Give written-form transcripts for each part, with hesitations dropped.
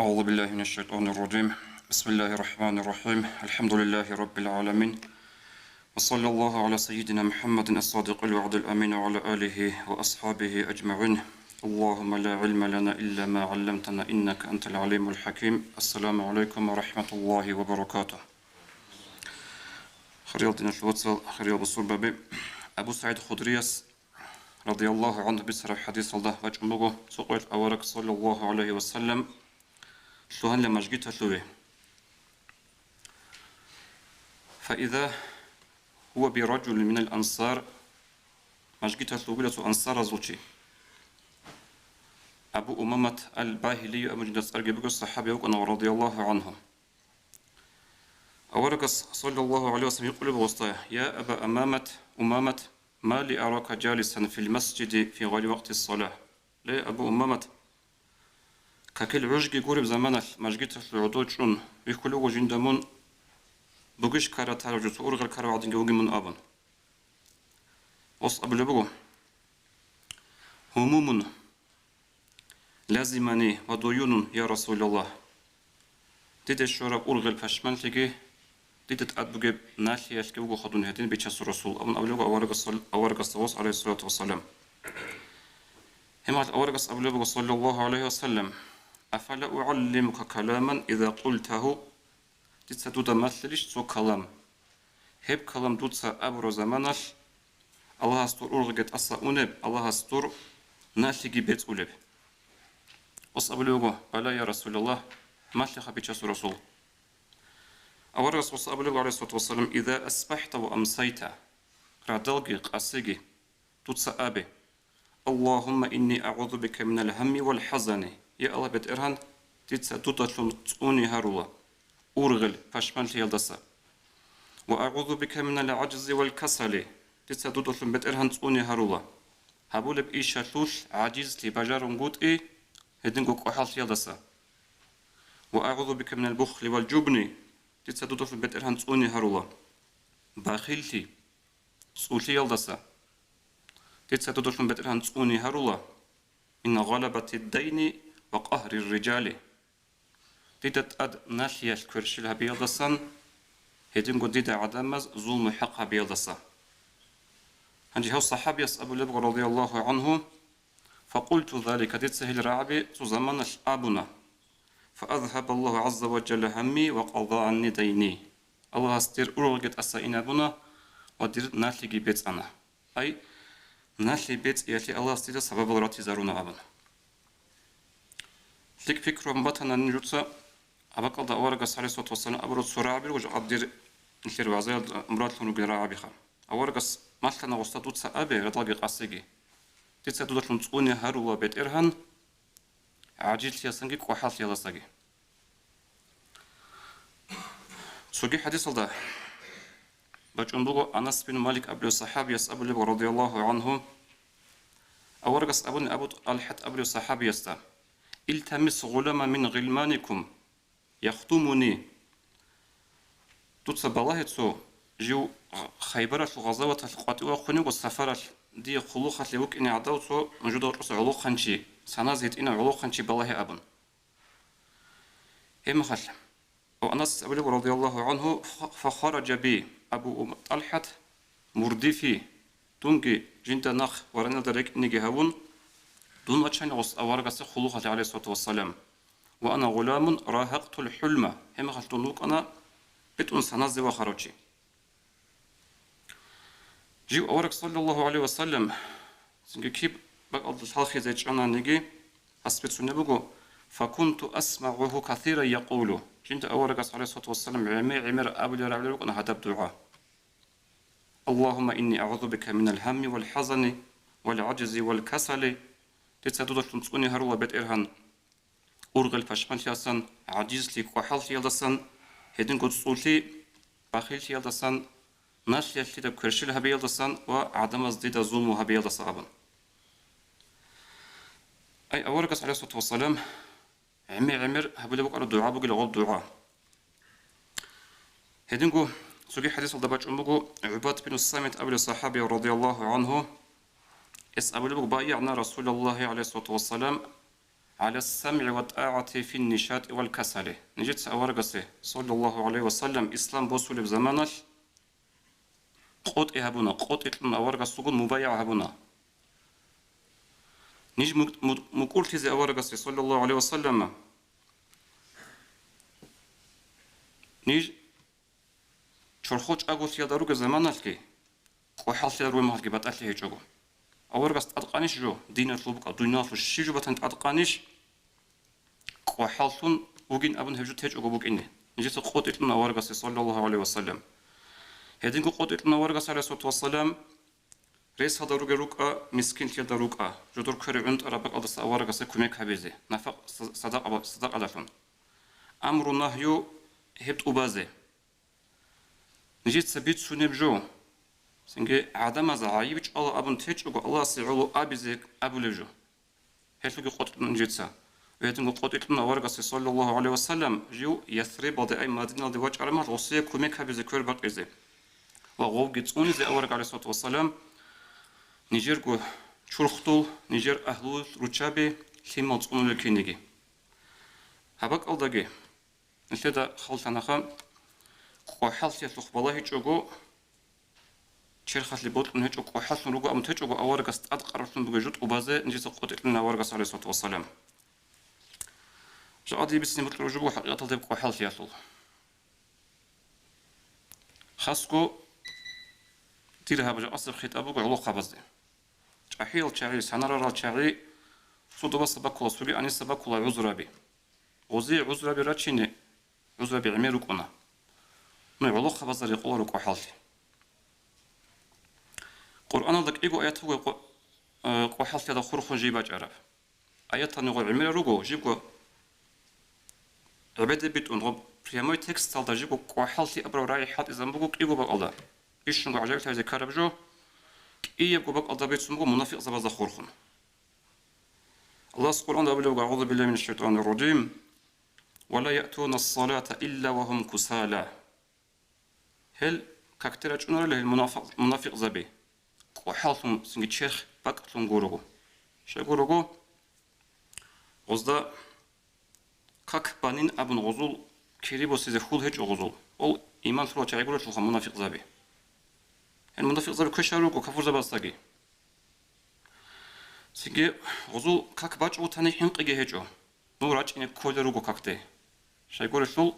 أعوذ بالله من الشيطان الرجيم. بسم الله الرحمن الرحيم. الحمد لله رب العالمين، وصلى الله على سيدنا محمد الصادق الوعد الأمين وعلى آله وأصحابه أجمعين. اللهم لا علم لنا إلا ما علمتنا إنك أنت العليم الحكيم. السلام عليكم ورحمة الله وبركاته. خريطنا الوصل خريط الصلبة أبو سعيد خدريس رضي الله عنه بسر حديث الله وجمعه سقوط أورك صلى الله عليه وسلم شلون لما جيت شلوه فإذا هو برجل من الأنصار مجيت شلوه أنصار زوجي أبو أمامة الباهلي أبو جدس أرجبك الصحابي وكان رضي الله عنه أورك صلى الله عليه وسلم يقول بوسطه يا أبا أمامة ما لي أراك جالسا في المسجد في غير وقت الصلاة. ليه أبو أمامة ككل عجق قرب زمانه مجيت العدود شون بيقولوا جندمون بقش كارا تارجو أورغل كارا عادين جوجي من أبن وص أبو لبقو هموم لازمني وديون يا رسول الله ديد الشراب أورغل فشمن تيجي ديد أدبج ناشي يشكوا خدون هدين بيتشاس الرسول أبن أبو لبقو أورغ الصوص عليه الصلاة والسلام هم أورغ أبو لبقو صلى الله عليه وسلم أفلا أعلمك كلاما إذا قلته تتسدود مثلش سو كلام هب كلام دوتسا أبرو زمانش الله استور أرغت أصا أنب الله استور ناشيجي بيت أولب وصابلوغو بلا يا رسول الله ما شيخ بيتشاس رسول أورس وصابلوغو عليه الصلاة والسلام إذا أصبحت وأمسيت رادلقي قاسيجي دوتسا أبي اللهم إني أعوذ بك من الهم والحزن يا الله بيت إرهان تتسا دوتشون توني هارولا أورغل فاشمان يلدسا وأعوذ بك من العجز والكسل تتسا دوتشون بيت إرهان توني هارولا هابول بإيشا ثوش عجيز لبجار نقود إيه هدنقو قحال يلدسا وأعوذ بك من البخل والجبن تتسا دوتشون بيت إرهان توني هارولا باخيلتي سولي يلدسا تتسا دوتشون بيت إرهان توني هارولا إن غلبة الدين وقهر الرجال ديدت أد ناشية كرشلها بيضسان هدنقو ديدا عدمز ظلم حقها بيضسا هنجي هو الصحابي أبو لبغ رضي الله عنه فقلت ذلك ديد سهل رعبي تزمنش أبنا فأذهب الله عز وجل همي وقضى عني ديني الله استير أرغت أسائنا بنا ودير ناشي بيت أنا أي ناشي بيت يأتي الله استير سبب الراتي زارونا أبنا لك فكرة مبتنا نجوتسا أبقى دا أورغ صلى الله عليه وسلم أبرد سرعبير وجه أدير نشير وعزيز أمرات لنو قراء عبيخا أورغ مثلنا وستدوتسا أبي رطاقي قاسيجي تتسا دودت لنتقوني هارو بيت إرهان عاجل سياسنجي قوحال سيالساجي سوغي حديث الله بجنبوغو أنس بن مالك أبو الصحابي أبو لبغ رضي الله عنه أورغ أبو الحت أبو الصحابي يستا التمس غلاما من غلمانكم يخدمني توتسا بالله جو خيبرة الغزوة القاتلة خني والسفرة دي خلوخة لوك إني عدوتو موجودة رأس علو خنشي سنازيت إن علو خنشي بالله أبن هم خل وأنس أبو رضي الله عنه فخرج بي أبو طلحة مردفي تونجي جنت نخ ورنا درك نيجي هون دون أتشان غص أورغس خلوخة عليه الصلاة والسلام وأنا غلام راهقت الحلمة هم خلتونوك أنا بتون سنازي وخرجي جيو أورك صلى الله عليه وسلم سنجي كيب بقى الحلقة زي جانا نيجي أسبت سنبقو فكنت أسمعه كثيرا يقول جنت أورك عليه الصلاة والسلام عمر أبو لرعلوك أنا هدب دعاء اللهم إني أعوذ بك من الهم والحزن والعجز والكسل تتسدد تنصوني هروا بيت إرهان أورغل فشمن ياسن عجيز لي قحال يلدسن هدين قد صولي باخيل يلدسن ناش يشتي دب كرشل هبي يلدسن وعدم ازديد ظلم هبي يلدسن أبن أي أورغس عليه الصلاة والسلام عمر هبلي بقى الدعاء بقى لغول دعاء هدين قو سوقي حديث الضباج أمبقو عباد بن الصامت أبو الصحابي رضي الله عنه أبو لبق بايعنا رسول الله عليه الصلاة والسلام على السمع والطاعة في النشاط والكسل نجد أورغسي صلى الله عليه وسلم إسلام بوصل بزمانش قوت إهابونا قوت إتلنا أورغس سجون مبايع هابونا نيج مقول تزي أورغسي صلى الله عليه وسلم نيج شرخوش أقول يا داروك زمانالكي وحال يا مالكي بتأتي هيجو أورغس أدقانيش جو دين الطلبك الدنيا في الشيجو بتنت أدقانيش وحالتون وجين أبن هجو تهج أقوبك إني نجيت قوت إتلنا أورغس صلى الله عليه وسلم هدين قوت إتلنا أورغس عليه الصلاة والسلام رئيس هذا روكا مسكين تيدا روكا جدور كري عند أربع أدرس أورغس كميك حبيزي نفق صدق أدفن أمر نهيو هبت أبازي نجيت سبيت سنب جو سنجي عدم زعيبش الله أبن تهج الله سيعلو أبيزك أبو لجو هلوكي قوت إتلنا نجيتسا ويتم قوت لنا ورقة صلى الله عليه وسلم جو يثرب بعض أي مدينة دواج على ما روسيا كميك هذا كل بقى إزاي وغوب جتوني زي ورقة عليه الصلاة والسلام نيجر جو شرختول نيجر أهلول رتشابي كيما تصونو لكينيجي هبك ألداجي نتلا خلطنا خام قحالت يطلق بالله يجوجو شرخت لبوت من هجوج قحالت نروجو أم تجوجو أورقة استعد قررتم بوجود وبازة نجيس قوت لنا ورقة عليه الصلاة والسلام جادي بسني مثل رجوع حقيقة تبقى حال فيها خاصكو تيرها بجا أصل خطابك وعلوقة بزدي أحيل شعري سنرى شعري صدق بس بقول سوري أني سبقول عذرابي وزي عذرابي راتشيني عذرابي عميرك أنا ما علوقة بزدي يقولك وحالتي قرآن ذاك إيجو آيات هو وحالتي هذا خروج جيباج عرف آيات نقول عمير رجو جيبو عبادة بيتون غب прямой текст стал даже кухалти абраурай хат изамбуг иго бак алда ишнго ажаб тавзе карабжо и ебго бак алда битсумго мунафиқ забаза хурхун الله سبحانه وتعالى أعوذ بالله من الشيطان الرجيم ولا يأتون الصلاة إلا وهم كسالى هل كاكتر أجنور له المنافق زبي وحالهم سنج شيخ بقتلهم غورغو شو غورغو غزدا как банин абн غزول كيريبو سيزي خول هج غزول ол إيمان سلوى تعيقول شلخا منافق زبي المنافق زبي كشاروكو كفور زباستاقي سيجي غزول как باج او تاني حنقيجي هجو نو راج إني كولروكو كاكتي شايقول شلو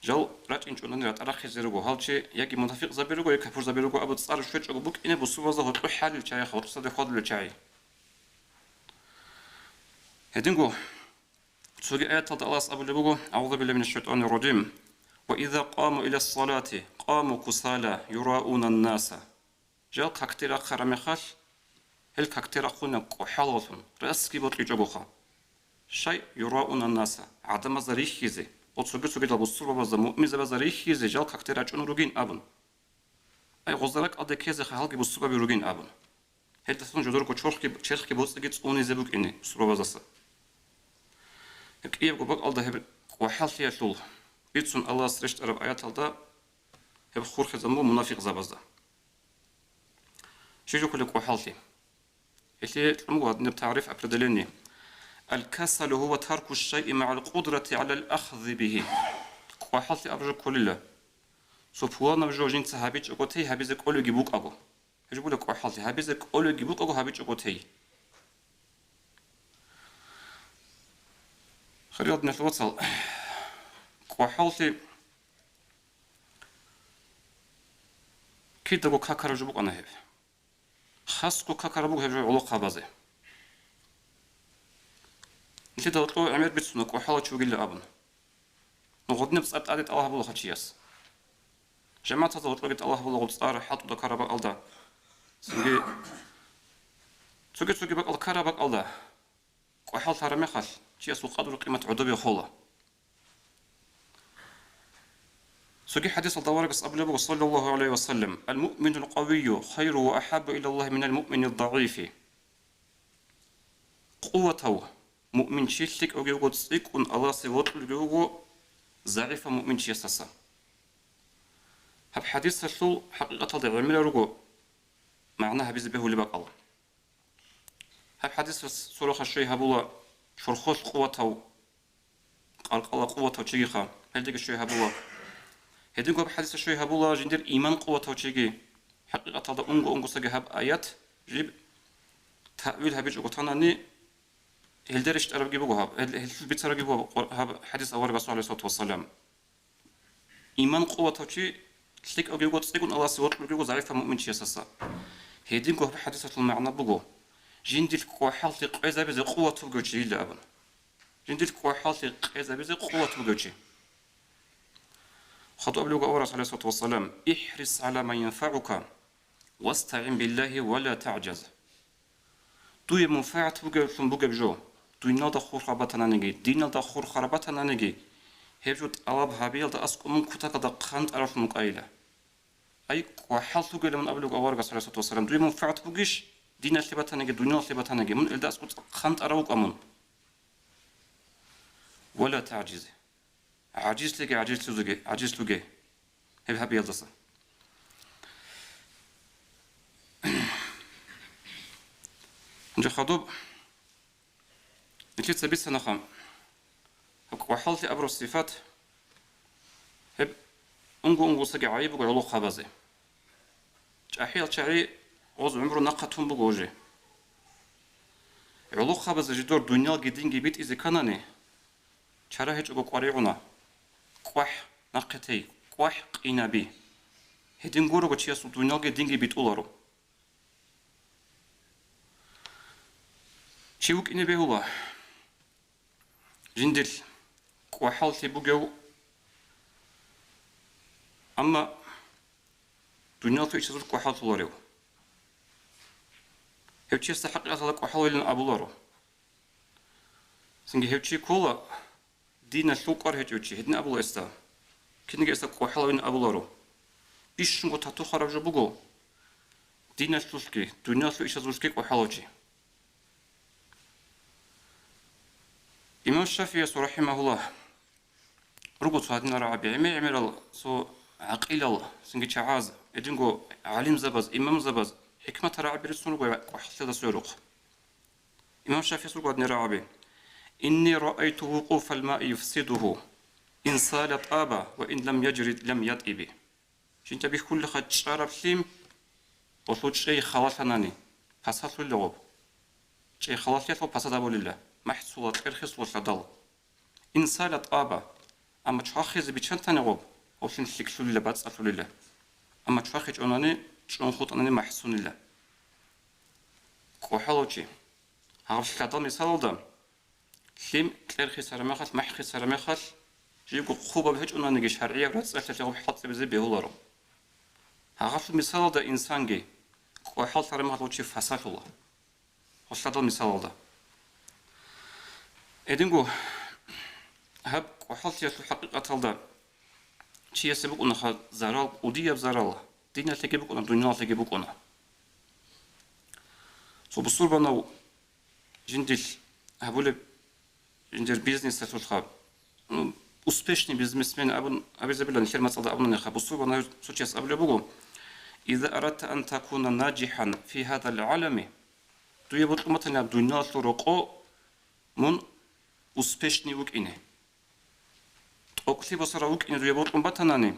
جال راج إنشو ناني رات أراخي زيروكو هالشي ياكي منافق زبي روكو يا كفور زبي روكو أبو تصار شويت أغو بوك إني بسوبازا هتو حالي لشاي خاطر صدي خاطر لشاي هدينغو سوري آيات الله أبو لبوغو أعوذ بالله من الشيطان الرجيم وإذا قاموا إلى الصلاة قاموا كسالى يراؤون الناس جال كاكتيرا خرمخاش هل كاكتيرا خونا كحالوثن رأسكي بطلي جبوخا شيء يراؤون الناس عدم زريخيزي وتسوغي سوغي دلبصور بابازا مؤمن زريخيزي جال كاكتيرا جون روغين أبن أي غزرك أدى كيزي خالكي بصوبة بروغين أبن هل تسون جدوركو چرخي بوصلكي تسوني زبوك إني بصوبة بابازا كيف قبق الله هب وحالتي يشول بيتسون الله سرشت أرب آيات الله هب خور خزمو منافق زبازدا شو كل وحالتي اللي تلمو هاد نبتعرف أبردلني الكسل هو ترك الشيء مع القدرة على الأخذ به وحالتي أبرج كل الله سبحان بجو جين سهابيج أقوتي هابيزك أولو جيبوك أقو هجبو لك وحالتي هابيزك أولو جيبوك أقو هابيج أقوتي خريط نتوصل كوحالتي كي دغو كاكار جبوك أنا هيف خاصكو كاكار بوك هيف علوقها بازي انتي دغطلو عمير بيتسونا كوحالة شوغي اللي أبن نغضني بسأبت عدد الله بلو خاتشياس جماعة دغطلو قلت الله بلو غلطار حاطو دكارا باق ألدا سنجي سوغي باق الكارا باق ألدا كوحالة هرمي خاش شيء قدر قيمة عدوبي خلا. سجي حديث الدوارق أبلغ صلى الله عليه وسلم المؤمن القوي خير وأحب إلى الله من المؤمن الضعيف. قوته مؤمن شيء أو يقول سيك أن الله سيوت الجو ضعيف مؤمن شيء ساسا. هب حديث الشل حقيقة ضعيف من الرجو معناها بيزبه لبق الله. خب حديث سورة الشيء هبولا شرخوش قوته قال قوته تشيخا هل ديك الشيء هبولا هدين قب حديث الشيء هبولا جندر إيمان قوته تشيجي حقيقة هذا أنغو سجهب آيات جيب تأويل هبيج قطعناني هل درشت أرب جيبوها هل بيت أرب جيبوها حديث أول رسول عليه الصلاة والسلام إيمان قوته تشي سلك أو جيبوت سلكون الله سوات بيجو ضعيف مؤمن شيء أساسا هدين قب حديث المعنى بقو جندر قوة حالة إذا بز قوة تبجي لا أبن جندر قوة حالة إذا بز قوة تبجي خطأ أبلغ أورس عليه الصلاة والسلام احرص على ما ينفعك واستعن بالله ولا تعجز توی منفعت بگه بجو توی نادا خور خرابتنا نگی دینا دا خور خرابتنا نگی هبجود أواب هابيل دا أسكو من كتاك دا قانت أرف مقايلة أي وحالت بگه لمن أبلغ أورس عليه الصلاة والسلام توی منفعت بگيش دينا ثبتنا نجي دنيا ثبتنا نجي من إلدا أسقط خانت أروق أمون ولا تعجز عجز لقى عجز لقى هب يلدسا نجي خضوب نكيت سبيت سنخام هك وحالت أبرو الصفات هب أنغو سقى عيب وعلو خبازي أحيال شعري عوض عمره نقطهم بقوجي علو خبز جدور دنيا جدين جبيت إذا كانني شرا هيج أبو قريعنا قوح نقطي قوح قينابي هدين قورو قتشياسو دنيا جدين جبيت أولارو شيوك إني بهولا جندل قوحالتي بقو أما دنيا تو إيش تقول قوحالت لاريو هبتشي استحق أصلك وحاول أبولارو سنجي هبتشي كولا دينا سوكر هبتشي هدنا أبولا استا كنجي استحق وحاول أبولارو إيش نقول تاتو خرج بقو دينا سوسكي دنيا سو إيش سوسكي وحاولتي إمام الشافعي رحمه الله رجوت هادنا رعبي عمل سو عقيل الله سنجي شعاز إدينغو عالم زبز إمام زبز حكمة رعبي رسول وحصل سورق إمام الشافعي سورق ودني رعبي إني رأيت وقوف الماء يفسده إن سالت آبا وإن لم يجرد لم يطيب شنت بيه كل خد شرب سيم وصوت شيء خلاص أناني فساتو اللغب شيء خلاص يطلب فساتو لله محصولات إرخص وصدال إن سالت آبا أما تشاخذ بيشان تنغب أو سن سكسو لله باتساتو لله أما تشاخذ أناني شلون خط أناني محسون لله كوحلوشي هاوش كذا مثال ده سيم كرخي سرمخات محخي سرمخات جيبو خوبة بهج أناني جش شرعية ولا تسأل تجاوب حط بزي بيهولارو هاوش مثال ده إنسان جي كوحل سرمخات وشي فساد الله هاوش كذا مثال ده إدينغو هب كوحل تياسو حقيقة ده شيء سبق أنها زرال ودي بزرال دينا تجيبك أنا دنيا تجيبك أنا سو بصور بنا جندل هقول جندل بيزنس تسوق успешный бизнесмен أبو زبيلا نخير مثلا أبونا نخا بصور بنا سوتشيس أبو لبوجو إذا أردت أن تكون ناجحا في هذا العالم تيبغى مثلا الدنيا تروقو من успешный وكإنه أكتب صراوك إن تيبغى مثلا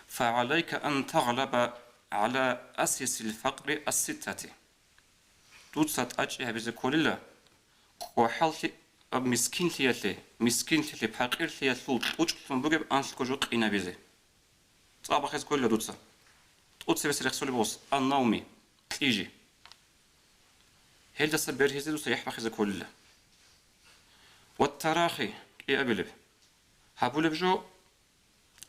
فعليك أن تغلب على أساس الفقر الستة دوتسات أجيها بزكولله وحالتي مسكين ثياتي فقير ثياتي وجهتم بجيب أنس كوجوت قينا بيزي صعب خيز كله دوتسا دوتسا بس رخصولي بوس النومي تيجي هل ده سبير هزي دوتسا يحبا خيز كله والتراخي إيه أبلب هبولب جو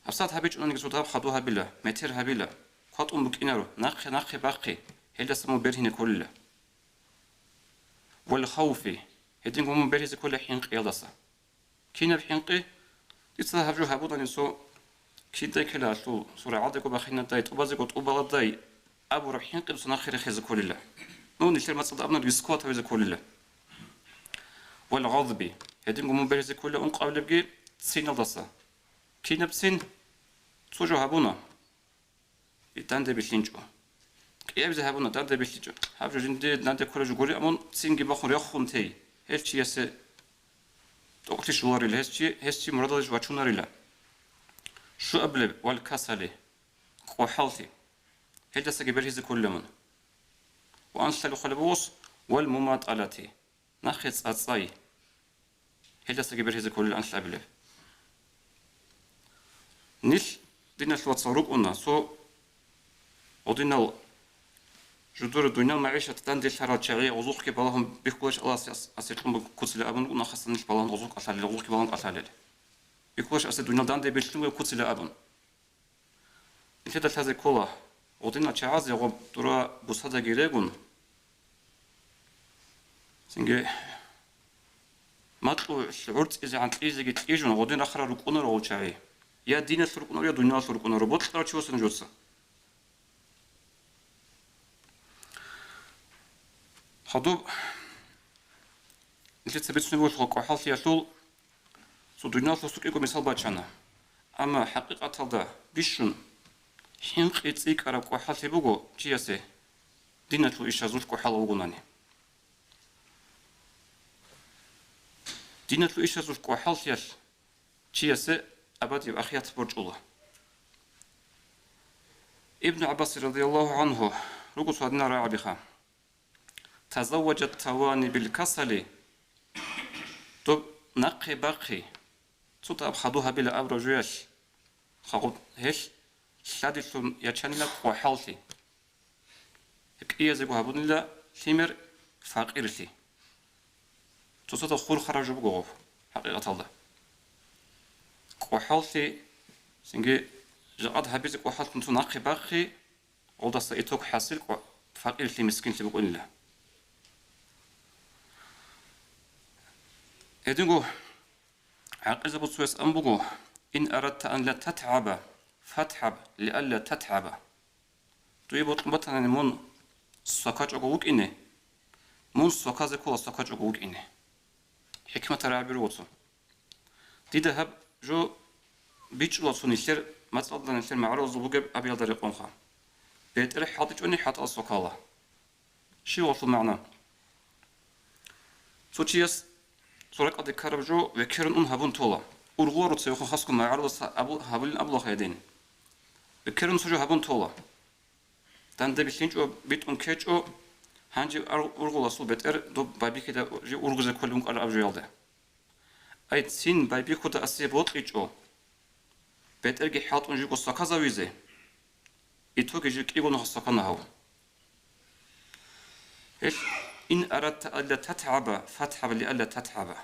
أبسط هبيج أنك زودها بخدوها بلا مترها بلا خط أمك إنارو نقي باقي هل ده سمو بيرهن كله والخوف هدين قوم بريز كل حينق يلصا كينا بحينقي يتصاحب جو هبوطا نسو كيدا كلا سورة عادك وبخينا داي تبازك وطوبالا داي أبو رب حينقي بسنا خير خيز كل الله نو نشير ما تصدق أبنا ريسكوات ويز كل الله والغضب هدين قوم بريز كل أنق قبل بقي تسين يلصا كينا بسين سوجو هبونا يتاند بسينجو قياب ذهبنا دار بيلتجو هابجو جندي نادي كورجو غوري امون سينجي باخون ريخون تي هلشي يس توقتي شواري هسشي مرادج واتشوناري لا شو قبل والكاسالي قوحالتي هل تسجي برهيز كل من وأنسلو خلبوس والمماطلتي نخص أتصاي هل تسجي برهيز كل أنسل قبل نيش دينا شو تصوروك قلنا سو ودينا جدور الدنيا معيشة تندي الحرات شعية وزوق كي بالهم بيكوش الله أسيتهم كتل أبن قلنا خاصة نيش بالهم وزوق أسال وزوق كي بالهم أسال بيكوش أسيت الدنيا داندي بيشتم كتل أبن إنت تلتزم كله ودينا شعاز يغب درا بوسادة جيرجون سنجي ماتلو شعورت إذا عن إذا جت إيجون ودينا آخر ركونا رو شعي يا دين الركونا يا دنيا الركونا ربط ترى شو سنجوسا خدوب إنت تثبت سنقول خلق وحالتي يطول سو دنيا الرسول إيكو مثال باتشانا أما حقيقة هذا بيشون حين قيت إيك أرب وحالتي بقو جياسي دينا تلو إيش هزوش وحالة وقناني دينا تلو إيش هزوش وحالتي جياسي أبادي بأخيات برج الله ابن عباس رضي الله عنه رقو صادنا رعبخا تزوج التواني بالكسل طب نقي باقي تطاب خدوها بلا أبرجوش خاقود هش شاديسون يشانلا وحالتي هك إيه زيقو هابون الله ثمر فقيرتي تصوت خور خرج بقوف حقيقة الله وحالتي سنجي جاد هبيزك وحالت نتو نقي باقي ودست إتوك حاصل فقيرتي مسكين تبقون الله هدينغو عقيزة بطسويس أنبغو إن أردت أن لا تتعب فاتحب لألا تتعب طيب بطلنا من سكاج أقوك إني من سكاز كولا سكاج أقوك إني حكمة رعبير وطو دي دهب جو بيج لطو نشير مثلا نشير معروض بوجب أبي يقدر يقومها بيت إلي حاطج أني حاط السكالة شو وصل معنا سوتشيس سورك أدي كاربجو وكيرن هبون طولا أرغور تسيخو خاصكم معروض أبو هبلين أبو خيدين وكيرن سجو هبون طولا دنده بيشينج أو بيت كيج أو هنجي أرغول أصل بيتر دو بايبي كده جي أرغوز كلهم على أبجو يالده أي سين بايبي كده أسيب وط إيج أو بيتر جي حاط أنجي قصة كذا ويزه إتو جي كيبون خصكنا هاو إيش إن أردت ألا تتعب فاتحب لألا تتعب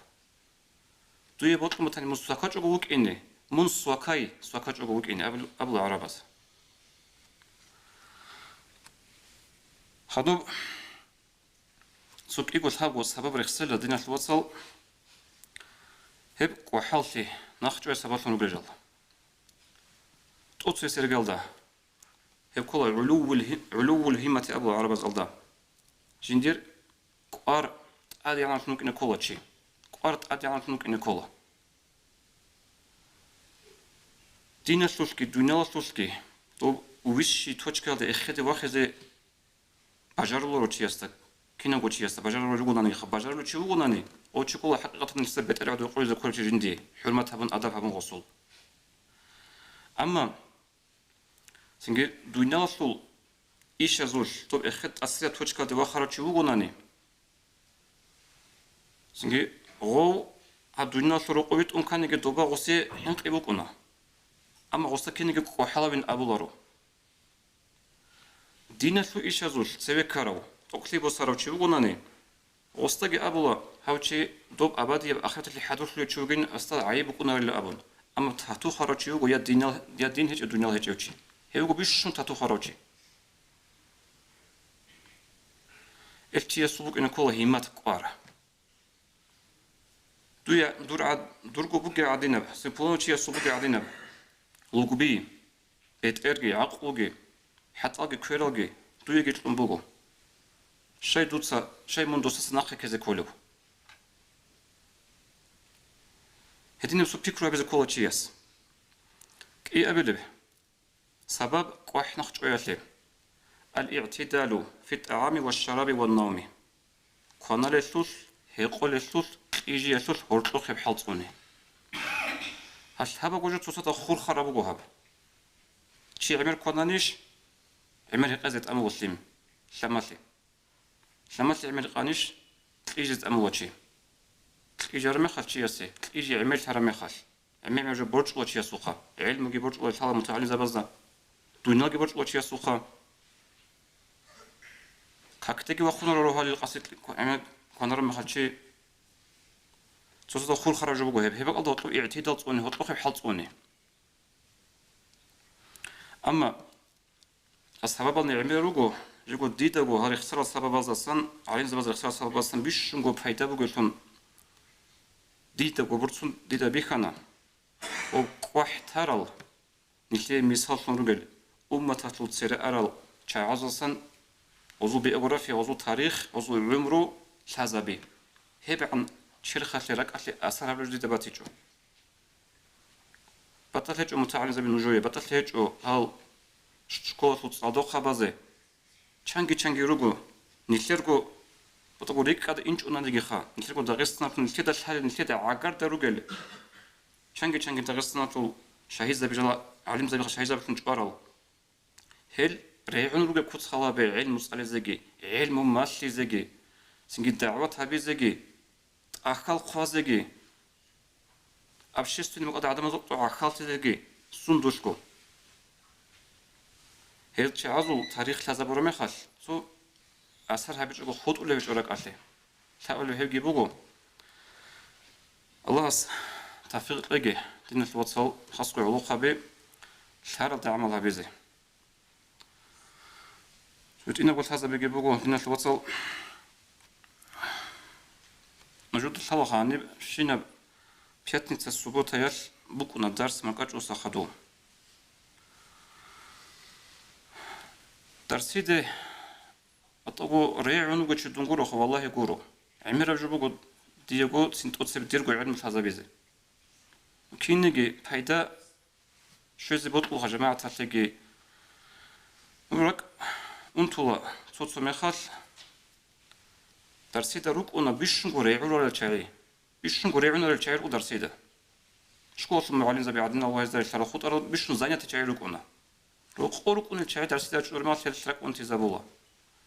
دوی بود که متن مسواکاج اوگوک اینه من سواکاج اوگوک اینه ابل عرباس خدوب سوق يقول هاو سبب رخصل دينا الوصل هب وحالتي نخجو سبب نقرجل توت سيرجلدا هب كل علو الهمة ابل عرباس الدا جندير قار ادي انا ممكن كل شيء قارت ادي انا ممكن كل دينا سوسكي دنيا سوسكي تو ويشي توچكال ده اخد واخذ باجارلو روچياستا كينا غوچياستا باجارلو جوغوناني خ باجارلو چي وغوناني او چيكولا حقيقة نسبت ارادو قويز كل جندي حرمت هبن ادب هبن غسول اما سنجي دنيا سول ايش ازوش تو اخد اسيا توچكال ده واخرا چي وغوناني سنجي غو ا دنيا سول قويت امكانيگه دوبا غوسي هنق ابوكونا أما غصة كنيجي كوحلا بين أبولارو دينا شو إيش هزول سوي كارو تقليبو صارو شيء وقولني غصة جي أبولا هاوشي دوب أبادي بآخرة اللي حدوش لي تشوجين أستاد عيب وكنا ولا أبون أما تحتو خراجي ويا دين هيج الدنيا هيج يوشي هيو بيشون تحتو خراجي إفتي يسوق إن كل هيمات قارة دورجو بوجي عدينا سيبولو شيء يسوق عدينا لوجبي إترجي عقوجي حتى أجي كيرلجي دويجي تنبوغو شيء دوتسا شيء من دوتسا سناخي كذا كله هدينا سو بيكرو بيز كولا تشياس كي أبلب سبب قاح نخش وياله الاعتدال في الطعام والشراب والنوم. كنا لسوس هيقول لسوس يجي لسوس هرتوخ بحلطوني. هل هذا وجود تصدق خور خراب وجوهب. شيء عمر كنا نيش عمر هقزت أمو وسلم. شمالي. شمالي عمر قانيش يجي أمو وشي. يجي رمي خال شيء يسي. يجي عمر ترمي خال. عمر يجي برج وشي يسوقه. علم يجي برج وشي هذا متعلم زبزة. دنيا يجي برج وشي يسوقه. كاكتجي وخنا روح للقصيد عمر كنا رمي خال شيء. تصدق خور خراب وجوهب. هبق الله طلع اعتدال تصوني هطلق بحلطوني. أما السبب اللي يعملوا جو ديدا جو هاري خسر السبب أصلاً علين زبادة خسر السبب أصلاً بيش جو بحيدا بقولون ديدا جو برسون ديدا بيخنا وقحتارل نشلي مثال شنرجل تطلع سير أرل شعاز أصلاً وزو بيوغرافيا وزو تاريخ وزو عمره حزبي هيب عن شرخة شرك أصل أثر على جديد باتيجو بطلت متعلم زبي نجوي بطلت هال شكوى تصادق خبازه چنگی روگو نیشترگو بطور ریکاد اینچ اونندگی خا نیشترگو داغستان تو نیشتر داشت نیشتر عقار دروگل چنگی داغستان تو شهید زبیجلا علم زبیج شهید زبیجون چقارال هل ريعون روگه کت خلابه علم مسئله زگی علم ماشی زگی سنگی دعوت هبی زگی أخال خوازگی أبشستوني مقدر عدم زبط أخال زگی سندوشكو هل تعزو تاريخ لازم برمي خال سو أثر هبيج أقول خود ولا بيج أراك عليه تقول له هيجي بقول الله توفيق لقي دين الوصل خاص علو خبي شهر تعمل هبيزي شو تينا قلت هذا بيجي بقول دين الوصل موجود الحلقة عني شينا بيتني السبوت هيش بكون الدرس ما كاتش وسخدوه درسيدي أطغو ريعون وجه دنقولو خو والله يقولو عمر جبوجو ديجو سنتوت سبتيرجو علم الحزبيزي كينجي فايدة شو زبطوا هجماعة تلاقي مرك أنتولا صوت سمخال درسيدا روك أنا بيشنقو ريعون ولا الشاي بيشنقو ريعون ولا الشاي ودرسيدا شكوى ثم معلم زبي عدنا الله يزداد الشر خط أرد بيشن زانية تشاي روك أنا روك قروك أنا الشاي درسيدا شو ما تشترك أنت زبولا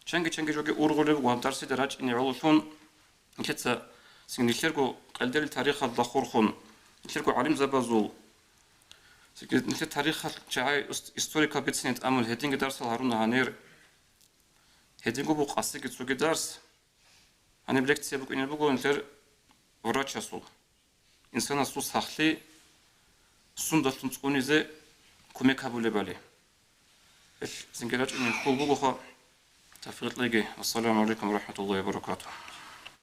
چنگی جوگی اورغولب و درسی درج اینی علوشون کتsa سینیشلرگو قلدل تاریخ الدخور خون نشلرگو علم زبازول سكت نشل تاريخ جاي استوريكا بيتسنت أمل هدينج درس هارون هانير هدينجو بوق أسيك تسوق درس أنا بلكت سيبك إني بقول نشر وراتش أصول إنسان أصول سخلي سند أصول تقولي زي كم يكابولي بالي إيش زنجراج إني خو بقول خا تفرط لقي السلام عليكم ورحمة الله وبركاته.